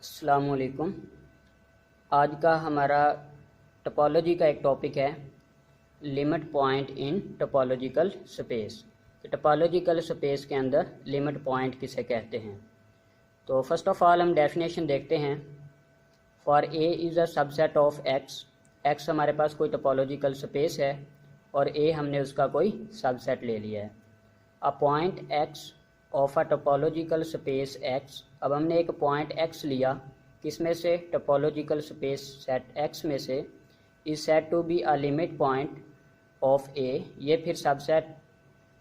अस्सलाम वालेकुम। आज का हमारा टोपोलॉजी का एक टॉपिक है limit point in topological space. Topological space के अंदर लिमिट पॉइंट किसे कहते हैं। तो फर्स्ट ऑफ ऑल हम डेफिनेशन देखते हैं। For A is a subset of x. X हमारे पास कोई टोपोलॉजिकल स्पेस है और ए हमने उसका कोई सबसेट ले लिया है। A point x of a topological space x. अब हमने एक पॉइंट एक्स लिया, किसमें से, टोपोलॉजिकल स्पेस सेट एक्स में से, is set to be a limit point of A. ये फिर सबसेट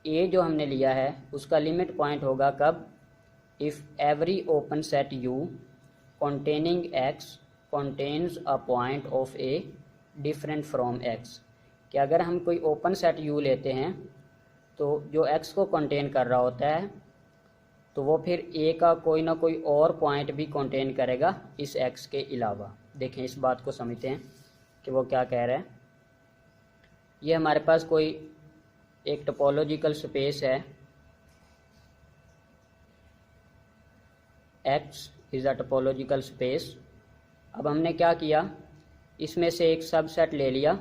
ए जो हमने लिया है उसका लिमिट पॉइंट होगा कब, if every open set you containing x contains a point of a different from x। कि अगर हम कोई ओपन सेट u लेते हैं तो जो x को कंटेन कर रहा होता है तो वो फिर a का कोई ना कोई और पॉइंट भी कंटेन करेगा इस x के अलावा। देखें इस बात को समझते हैं कि वो क्या कह रहा है। ये हमारे पास कोई एक टोपोलॉजिकल स्पेस है, x is a topological space. अब हमने क्या किया, इसमें से एक सबसेट ले लिया,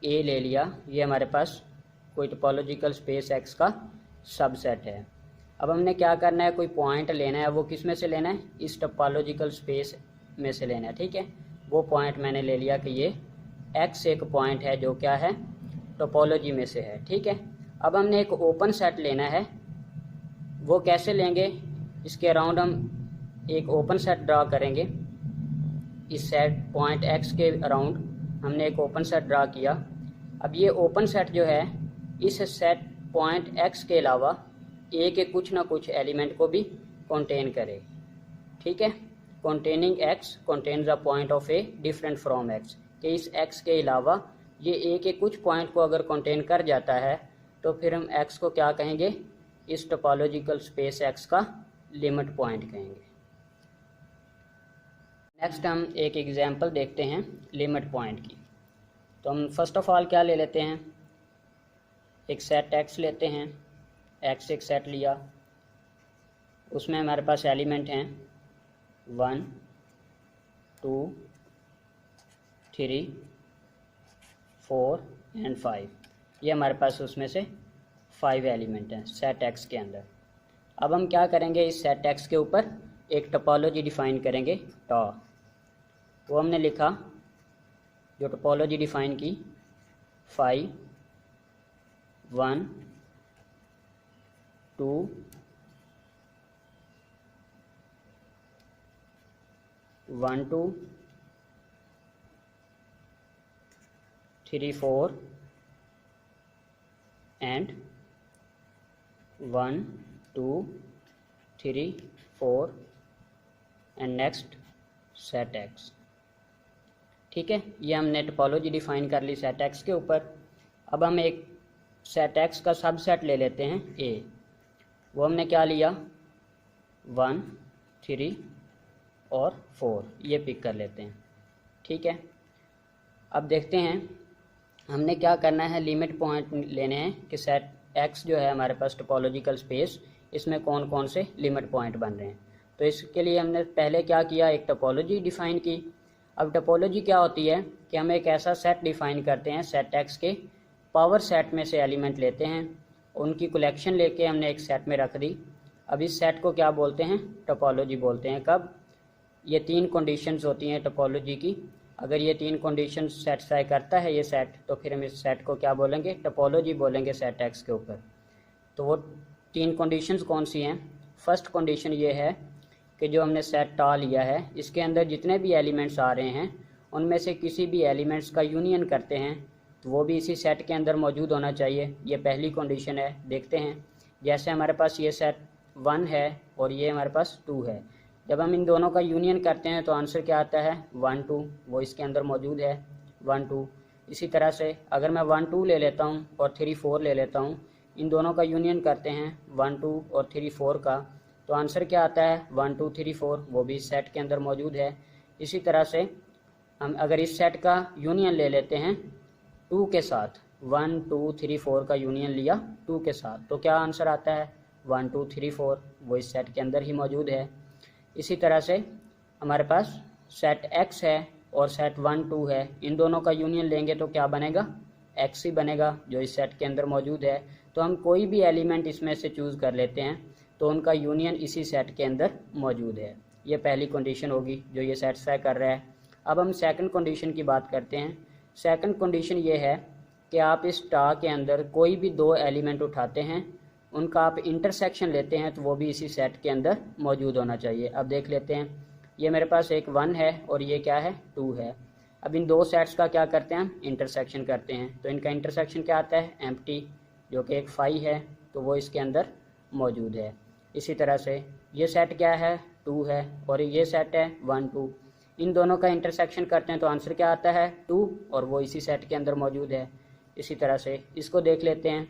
ए ले लिया। ये हमारे पास कोई टोपोलॉजिकल स्पेस x का सबसेट है। अब हमने क्या करना है, कोई पॉइंट लेना है। वो किस में से लेना है, इस टोपोलॉजिकल स्पेस में से लेना है। ठीक है, वो पॉइंट मैंने ले लिया कि ये x एक पॉइंट है जो क्या है, टोपोलॉजी में से है। ठीक है, अब हमने एक ओपन सेट लेना है। वो कैसे लेंगे, इसके अराउंड हम एक ओपन सेट ड्रा करेंगे। इस सेट पॉइंट x के अराउंड हमने एक ओपन सेट ड्रा किया। अब ये ओपन सेट जो है इस सेट पॉइंट x के अलावा a के कुछ ना कुछ एलिमेंट को भी कंटेन करे। ठीक है, containing x contains a point of a different from x। कि इस x के अलावा ये a के कुछ पॉइंट को अगर कंटेन कर जाता है तो फिर हम x को क्या कहेंगे, इस टोपोलॉजिकल स्पेस x का लिमिट पॉइंट कहेंगे। नेक्स्ट हम एक एग्जांपल देखते हैं लिमिट पॉइंट की। तो हम फर्स्ट ऑफ ऑल क्या ले लेते हैं, एक सेट x लेते हैं। x एक सेट लिया, उसमें हमारे पास एलिमेंट हैं 1 2 3 4 एंड 5। ये हमारे पास उसमें से 5 एलिमेंट हैं सेट x के अंदर। अब हम क्या करेंगे, इस सेट x के ऊपर एक टोपोलॉजी डिफ़ाइन करेंगे टॉ। वो हमने लिखा, जो टोपोलॉजी डिफ़ाइन की 5 1 2 1 2 3 4 and 1 2 3 4 and next set x। ठीक है, ये हमने टोपोलॉजी डिफ़ाइन कर ली सेट x के ऊपर। अब हम एक सेट x का सबसेट ले लेते हैं a। वो हमने क्या लिया, 1 3 और 4, ये पिक कर लेते हैं। ठीक है, अब देखते हैं हमने क्या करना है, लिमिट पॉइंट लेने हैं कि सेट x जो है हमारे पास टोपोलॉजिकल स्पेस, इसमें कौन कौन से लिमिट पॉइंट बन रहे हैं। तो इसके लिए हमने पहले क्या किया, एक टोपोलॉजी डिफ़ाइन की। अब टोपोलॉजी क्या होती है कि हम एक ऐसा सेट डिफ़ाइन करते हैं, सेट x के पावर सेट में से एलिमेंट लेते हैं, उनकी कलेक्शन लेके हमने एक सेट में रख दी। अब इस सेट को क्या बोलते हैं, टोपोलॉजी बोलते हैं। कब, ये 3 कंडीशंस होती हैं टोपोलॉजी की। अगर ये 3 कंडीशन सेटिस्फाई करता है ये सेट, तो फिर हम इस सेट को क्या बोलेंगे, टोपोलॉजी बोलेंगे सेट x के ऊपर। तो वो 3 कंडीशंस कौन सी हैं। फर्स्ट कंडीशन ये है कि जो हमने सेट टा लिया है इसके अंदर जितने भी एलिमेंट्स आ रहे हैं उनमें से किसी भी एलिमेंट्स का यूनियन करते हैं तो वो भी इसी सेट के अंदर मौजूद होना चाहिए। ये पहली कंडीशन है। देखते हैं, जैसे हमारे पास ये सेट 1 है और ये हमारे पास 2 है। जब हम इन दोनों का यूनियन करते हैं तो आंसर क्या आता है, 1 2, वो इसके अंदर मौजूद है 1 2। इसी तरह से अगर मैं 1 2 ले लेता हूँ और 3 4 ले लेता हूँ, इन दोनों का यूनियन करते हैं 1 2 और 3 4 का, तो आंसर क्या आता है 1 2 3 4, वो भी इस सेट के अंदर मौजूद है। इसी तरह से हम अगर इस सेट का यूनियन ले लेते हैं 2 के साथ, 1 2 3 4 का यूनियन लिया 2 के साथ, तो क्या आंसर आता है 1 2 3 4, वो इस सेट के अंदर ही मौजूद है। इसी तरह से हमारे पास सेट एक्स है और सेट 1 2 है, इन दोनों का यूनियन लेंगे तो क्या बनेगा, एक्स ही बनेगा जो इस सेट के अंदर मौजूद है। तो हम कोई भी एलिमेंट इसमें से चूज़ कर लेते हैं तो उनका यूनियन इसी सेट के अंदर मौजूद है। ये पहली कंडीशन होगी जो ये सेटिस्फाई कर रहा है। अब हम सेकंड कंडीशन की बात करते हैं। सेकंड कंडीशन ये है कि आप इस टा के अंदर कोई भी दो एलिमेंट उठाते हैं, उनका आप इंटरसेक्शन लेते हैं तो वो भी इसी सेट के अंदर मौजूद होना चाहिए। अब देख लेते हैं, ये मेरे पास एक 1 है और ये क्या है, 2 है। अब इन दो सेट्स का क्या करते हैं, हम इंटरसेक्शन करते हैं। तो इनका इंटरसेक्शन क्या आता है, एम्प्टी, जो कि एक 5 है तो वो इसके अंदर मौजूद है। इसी तरह से ये सेट क्या है, 2 है और ये सेट है 1 2। इन दोनों का इंटरसेक्शन करते हैं तो आंसर क्या आता है, 2, और वो इसी सेट के अंदर मौजूद है। इसी तरह से इसको देख लेते हैं,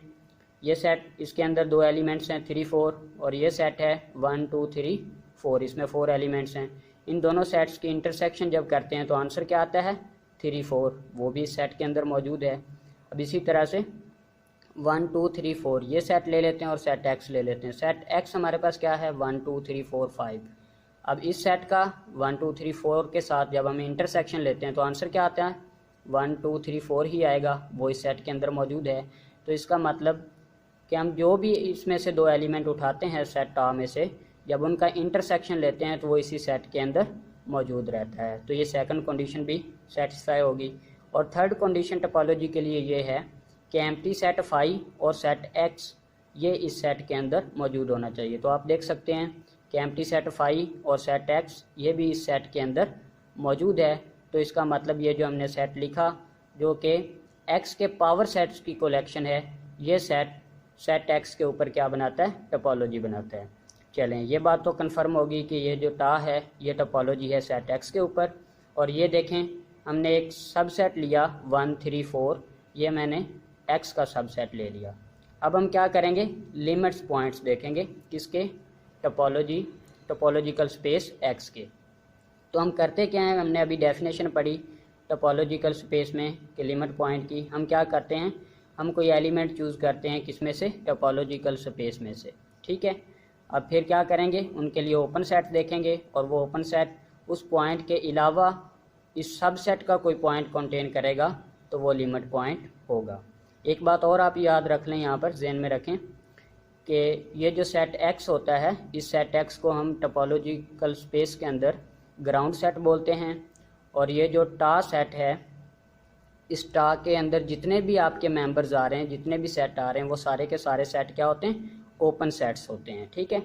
ये सेट, इसके अंदर दो एलिमेंट्स हैं 3 4 और ये सेट है 1 2 3 4, इसमें 4 एलिमेंट्स हैं। इन दोनों सेट्स की इंटरसेक्शन जब करते हैं तो आंसर क्या आता है, 3 4, वो भी इस सेट के अंदर मौजूद है। अब इसी तरह से 1 2 3 4 ये सेट ले लेते हैं और सेट एक्स ले लेते हैं। सेट एक्स हमारे पास क्या है, 1 2 3 4 5। अब इस सेट का 1 2 3 4 के साथ जब हम इंटरसेक्शन लेते हैं तो आंसर क्या आता है, 1 2 3 4 ही आएगा, वो इस सेट के अंदर मौजूद है। तो इसका मतलब कि हम जो भी इसमें से दो एलिमेंट उठाते हैं सेट टा में से, जब उनका इंटरसेक्शन लेते हैं तो वो इसी सेट के अंदर मौजूद रहता है। तो ये सेकंड कंडीशन भी सेटिस्फाई होगी। और थर्ड कंडीशन टोपोलॉजी के लिए ये है कि एम्प्टी सेट फाई और सेट एक्स ये इस सेट के अंदर मौजूद होना चाहिए। तो आप देख सकते हैं कि एम्प्टी सेट फाई और सेट एक्स ये भी इस सेट के अंदर मौजूद है। तो इसका मतलब ये जो हमने सेट लिखा जो कि एक्स के पावर सेट्स की कलेक्शन है, ये सेट एक्स के ऊपर क्या बनाता है, टोपोलॉजी बनाता है। चलें, ये बात तो कंफर्म होगी कि ये जो टा है ये टोपोलॉजी है सेट एक्स के ऊपर। और ये देखें, हमने एक सबसेट लिया 1 3 4, ये मैंने एक्स का सबसेट ले लिया। अब हम क्या करेंगे, लिमिट्स पॉइंट्स देखेंगे किसके, टोपोलॉजिकल स्पेस एक्स के। तो हम करते क्या हैं, हमने अभी डेफिनेशन पढ़ी टोपोलॉजिकल स्पेस में कि लिमिट पॉइंट की। हम क्या करते हैं, हम कोई एलिमेंट चूज़ करते हैं किसमें से, टोपोलॉजिकल स्पेस में से, ठीक है। अब फिर क्या करेंगे, उनके लिए ओपन सेट देखेंगे और वो ओपन सेट उस पॉइंट के अलावा इस सबसेट का कोई पॉइंट कंटेन करेगा तो वो लिमिट पॉइंट होगा। एक बात और आप याद रख लें, यहाँ पर जहन में रखें कि ये जो सेट एक्स होता है, इस सेट एक्स को हम टोपोलॉजिकल स्पेस के अंदर ग्राउंड सेट बोलते हैं। और ये जो टा सेट है, इस टा के अंदर जितने भी आपके मेंबर्स आ रहे हैं, जितने भी सेट आ रहे हैं, वो सारे के सारे सेट क्या होते हैं, ओपन सेट्स होते हैं, ठीक है।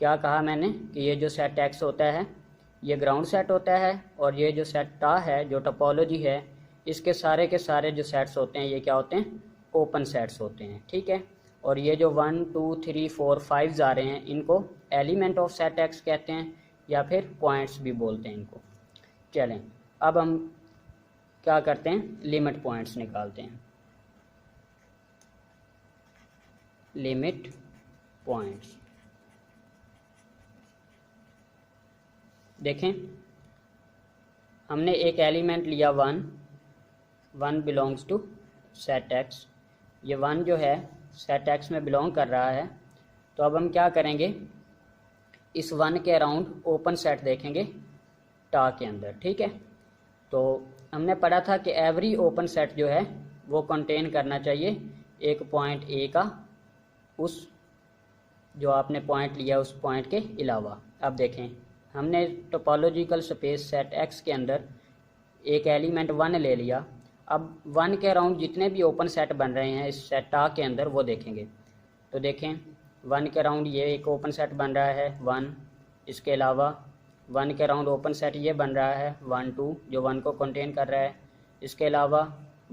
क्या कहा मैंने कि ये जो सेट एक्स होता है ये ग्राउंड सेट होता है और ये जो सेट टा है जो टोपोलॉजी है, इसके सारे के सारे जो सेट्स होते हैं ये क्या होते हैं, ओपन सेट्स होते हैं, ठीक है। और ये जो 1 2 3 4 5 आ रहे हैं, इनको एलिमेंट ऑफ सेट एक्स कहते हैं या फिर पॉइंट्स भी बोलते हैं इनको। चलें, अब हम क्या करते हैं, लिमिट पॉइंट्स निकालते हैं। लिमिट पॉइंट्स देखें, हमने एक एलिमेंट लिया 1 बिलोंग्स टू सेट एक्स। ये 1 जो है सेट एक्स में बिलोंग कर रहा है। तो अब हम क्या करेंगे, इस 1 के अराउंड ओपन सेट देखेंगे टा के अंदर, ठीक है। तो हमने पढ़ा था कि एवरी ओपन सेट जो है वो कंटेन करना चाहिए एक पॉइंट ए का, उस जो आपने पॉइंट लिया उस पॉइंट के अलावा। अब देखें, हमने टोपोलॉजिकल स्पेस सेट एक्स के अंदर एक एलिमेंट 1 ले लिया। अब 1 के अराउंड जितने भी ओपन सेट बन रहे हैं इस सेट टा के अंदर वो देखेंगे। तो देखें, 1 के अराउंड ये एक ओपन सेट बन रहा है 1, इसके अलावा 1 के अराउंड ओपन सेट ये बन रहा है 1 2 जो 1 को कंटेन कर रहा है। इसके अलावा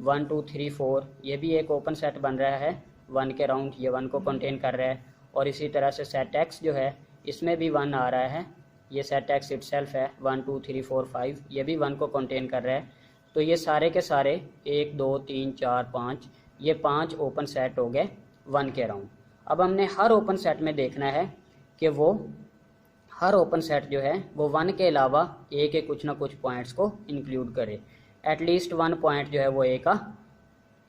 1 2 3 4 ये भी एक ओपन सेट बन रहा है 1 के अराउंड, ये 1 को कंटेन कर रहा है। और इसी तरह से सेट एक्स जो है इसमें भी 1 आ रहा है, ये सेट एक्स इटसेल्फ है 1 2 3 4 5, ये भी 1 को कंटेन कर रहा है। तो ये सारे के सारे 1 2 3 4 5 ये 5 ओपन सेट हो गए 1 के अराउंड। अब हमने हर ओपन सेट में देखना है कि वो हर ओपन सेट जो है वो 1 के अलावा ए के कुछ ना कुछ पॉइंट्स को इंक्लूड करे। एटलीस्ट 1 पॉइंट जो है वो ए का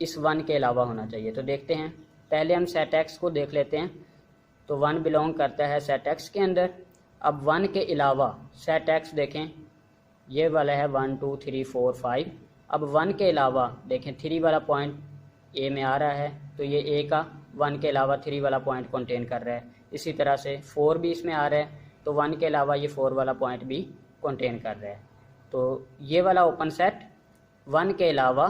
इस 1 के अलावा होना चाहिए। तो देखते हैं, पहले हम सेट एक्स को देख लेते हैं। तो 1 बिलोंग करता है सेट एक्स के अंदर। अब 1 के अलावा सेट एक्स देखें, ये वाला है 1 2 3 4 5। अब 1 के अलावा देखें 3 वाला पॉइंट ए में आ रहा है, तो ये ए का 1 के अलावा 3 वाला पॉइंट कंटेन कर रहा है। इसी तरह से 4 भी इसमें आ रहा है, तो 1 के अलावा ये 4 वाला पॉइंट भी कंटेन कर रहा है। तो ये वाला ओपन सेट 1 के अलावा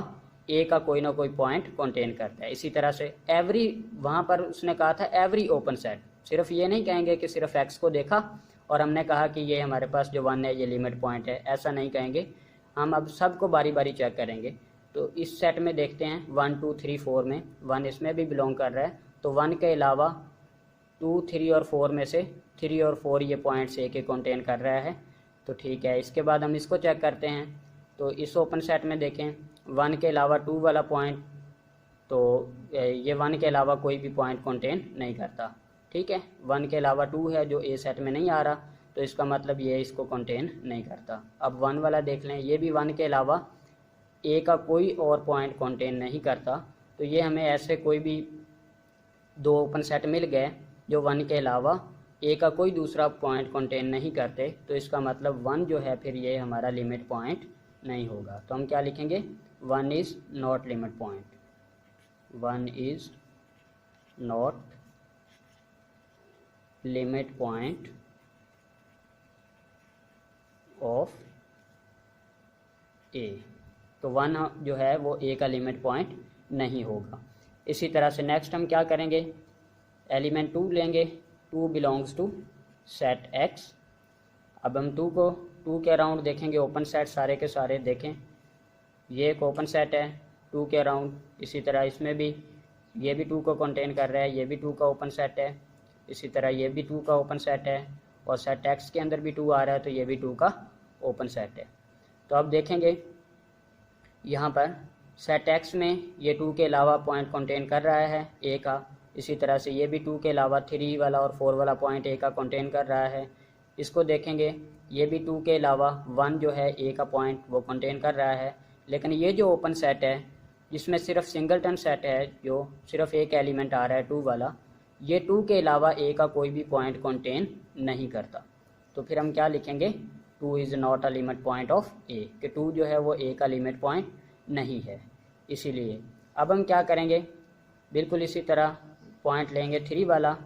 ए का कोई ना कोई पॉइंट कंटेन करता है। इसी तरह से एवरी, वहाँ पर उसने कहा था एवरी ओपन सेट, सिर्फ ये नहीं कहेंगे कि सिर्फ एक्स को देखा और हमने कहा कि ये हमारे पास जो 1 है ये लिमिट पॉइंट है, ऐसा नहीं कहेंगे। हम अब सबको बारी बारी चेक करेंगे। तो इस सेट में देखते हैं 1 2 3 4 में 1 इसमें भी बिलोंग कर रहा है, तो 1 के अलावा 2 3 और 4 में से 3 और 4 ये पॉइंट्स ए के कंटेन कर रहा है, तो ठीक है। इसके बाद हम इसको चेक करते हैं। तो इस ओपन सेट में देखें 1 के अलावा 2 वाला पॉइंट, तो ये 1 के अलावा कोई भी पॉइंट कंटेन नहीं करता, ठीक है। 1 के अलावा 2 है जो ए सेट में नहीं आ रहा, तो इसका मतलब ये इसको कंटेन नहीं करता। अब 1 वाला देख लें, ये भी 1 के अलावा ए का कोई और पॉइंट कंटेन नहीं करता, तो ये हमें ऐसे कोई भी 2 ओपन सेट मिल गए जो 1 के अलावा ए का कोई दूसरा पॉइंट कंटेन नहीं करते, तो इसका मतलब 1 जो है फिर ये हमारा लिमिट पॉइंट नहीं होगा। तो हम क्या लिखेंगे, 1 is not limit point, 1 is not limit point of A. तो 1 जो है वो ए का लिमिट पॉइंट नहीं होगा। इसी तरह से नेक्स्ट हम क्या करेंगे, एलिमेंट 2 लेंगे, 2 बिलोंग्स टू सेट एक्स। अब हम 2 के अराउंड देखेंगे ओपन सेट सारे के सारे। देखें ये एक ओपन सेट है 2 के अराउंड, इसी तरह इसमें भी ये भी 2 को कंटेन कर रहा है, ये भी 2 का ओपन सेट है, इसी तरह ये भी 2 का ओपन सेट है, और सेट एक्स के अंदर भी 2 आ रहा है, तो ये भी 2 का ओपन सेट है। तो अब देखेंगे यहाँ पर सेट एक्स में ये 2 के अलावा पॉइंट कंटेन कर रहा है ए का, इसी तरह से ये भी 2 के अलावा 3 वाला और 4 वाला पॉइंट ए का कंटेन कर रहा है। इसको देखेंगे, ये भी 2 के अलावा 1 जो है ए का पॉइंट वो कंटेन कर रहा है। लेकिन ये जो ओपन सेट है जिसमें सिर्फ सिंगलटन सेट है, जो सिर्फ एक एलिमेंट आ रहा है 2 वाला, ये 2 के अलावा ए का कोई भी पॉइंट कंटेन नहीं करता। तो फिर हम क्या लिखेंगे, 2 is not a limit point of A, कि 2 जो है वो ए का लिमिट पॉइंट नहीं है। इसीलिए अब हम क्या करेंगे, बिल्कुल इसी तरह पॉइंट लेंगे 3 वाला,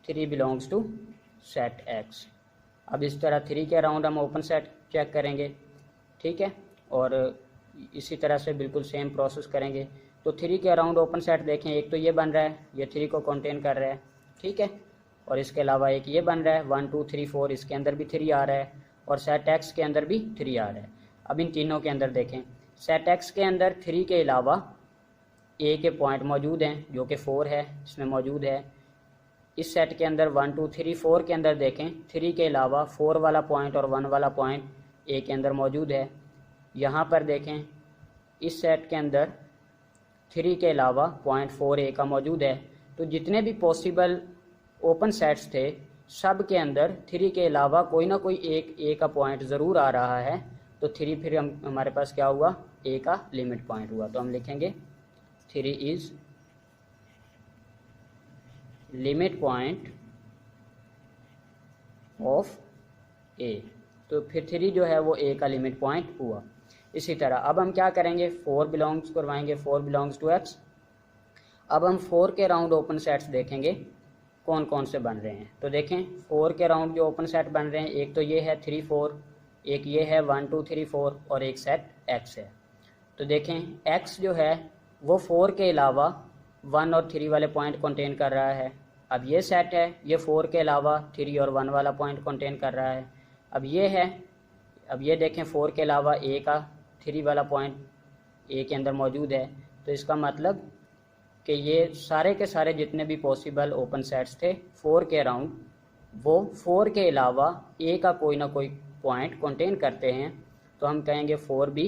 3 बिलोंग्स टू सेट एक्स। अब इस तरह 3 के अराउंड हम ओपन सेट चेक करेंगे, ठीक है, और इसी तरह से बिल्कुल सेम प्रोसेस करेंगे। तो 3 के अराउंड ओपन सेट देखें, एक तो ये बन रहा है, ये 3 को कंटेन कर रहा है, ठीक है, और इसके अलावा एक ये बन रहा है 1 2 3 4, इसके अंदर भी 3 आ रहा है, और सेट एक्स के अंदर भी 3 आ रहा है। अब इन तीनों के अंदर देखें, सेट एक्स के अंदर 3 के अलावा ए के पॉइंट मौजूद हैं जो कि 4 है, इसमें मौजूद है। इस सेट के अंदर 1 2 3 4 के अंदर देखें, 3 के अलावा 4 वाला पॉइंट और 1 वाला पॉइंट ए के अंदर मौजूद है। यहाँ पर देखें, इस सेट के अंदर 3 के अलावा पॉइंट 4 ए का मौजूद है। तो जितने भी पॉसिबल ओपन सेट्स थे सब के अंदर 3 के अलावा कोई ना कोई एक ए का पॉइंट ज़रूर आ रहा है, तो 3 फिर हमारे पास क्या हुआ, ए का लिमिट पॉइंट हुआ। तो हम लिखेंगे 3 is limit point of A. तो फिर 3 जो है वो ए का लिमिट पॉइंट हुआ। इसी तरह अब हम क्या करेंगे, 4 बिलोंग्स करवाएंगे, 4 बिलोंग्स टू एक्स। अब हम 4 के राउंड ओपन सेट्स देखेंगे कौन कौन से बन रहे हैं। तो देखें 4 के राउंड जो ओपन सेट बन रहे हैं, एक तो ये है 3 4, एक ये है 1 2 3 4, और एक सेट एक्स है। तो देखें एक्स जो है वो 4 के अलावा 1 और 3 वाले पॉइंट कंटेन कर रहा है। अब ये सेट है, ये 4 के अलावा 3 और 1 वाला पॉइंट कंटेन कर रहा है। अब ये है, अब ये देखें 4 के अलावा ए का 3 वाला पॉइंट ए के अंदर मौजूद है। तो इसका मतलब कि ये सारे के सारे जितने भी पॉसिबल ओपन सेट्स थे 4 के अराउंड, वो 4 के अलावा ए का कोई ना कोई पॉइंट कंटेन करते हैं। तो हम कहेंगे 4 भी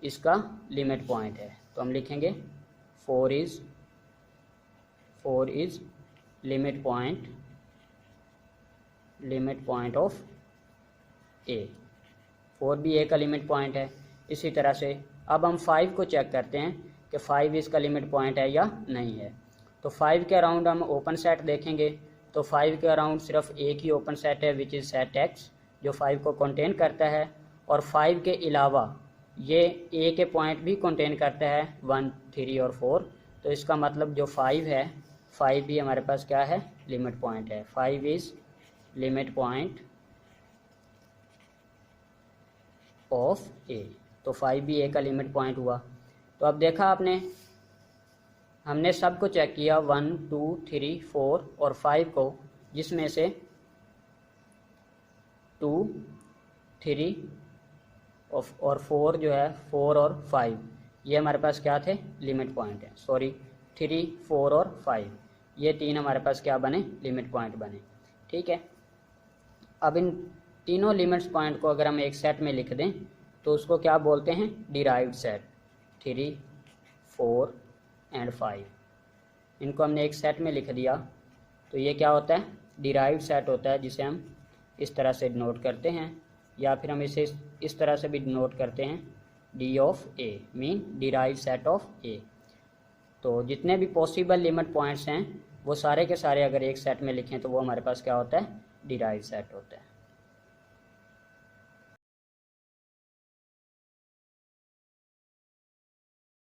इसका लिमिट पॉइंट है। तो हम लिखेंगे 4 इज़ लिमिट पॉइंट ऑफ ए। 4 भी ए का लिमिट पॉइंट है। इसी तरह से अब हम 5 को चेक करते हैं कि 5 इसका लिमिट पॉइंट है या नहीं है। तो 5 के अराउंड हम ओपन सेट देखेंगे, तो 5 के अराउंड सिर्फ एक ही ओपन सेट है विच इज़ सेट एक्स, जो 5 को कंटेन करता है, और 5 के अलावा ये ए के पॉइंट भी कंटेन करता है 1, 3 और 4। तो इसका मतलब जो 5 है, 5 भी हमारे पास क्या है, लिमिट पॉइंट है। 5 is limit point of A. तो 5 भी ए का लिमिट पॉइंट हुआ। तो अब देखा आपने, हमने सब को चेक किया 1, 2, 3, 4 और 5 को, जिसमें से 2, 3 और 4 जो है, 4 और 5 ये हमारे पास क्या थे, लिमिट पॉइंट है। सॉरी, 3, 4 और 5 ये तीन हमारे पास क्या बने, लिमिट पॉइंट बने। ठीक है, अब इन तीनों लिमिट्स पॉइंट को अगर हम एक सेट में लिख दें तो उसको क्या बोलते हैं, डिराइव्ड सेट। 3, 4 एंड 5 इनको हमने एक सेट में लिख दिया तो ये क्या होता है, डिराइव्ड सेट होता है, जिसे हम इस तरह से डिनोट करते हैं, या फिर हम इसे इस तरह से भी डिनोट करते हैं, D of A mean derived set of A. तो जितने भी पॉसिबल लिमिट पॉइंट्स हैं वो सारे के सारे अगर एक सेट में लिखें तो वो हमारे पास क्या होता है, डिराइव्ड सेट होता है।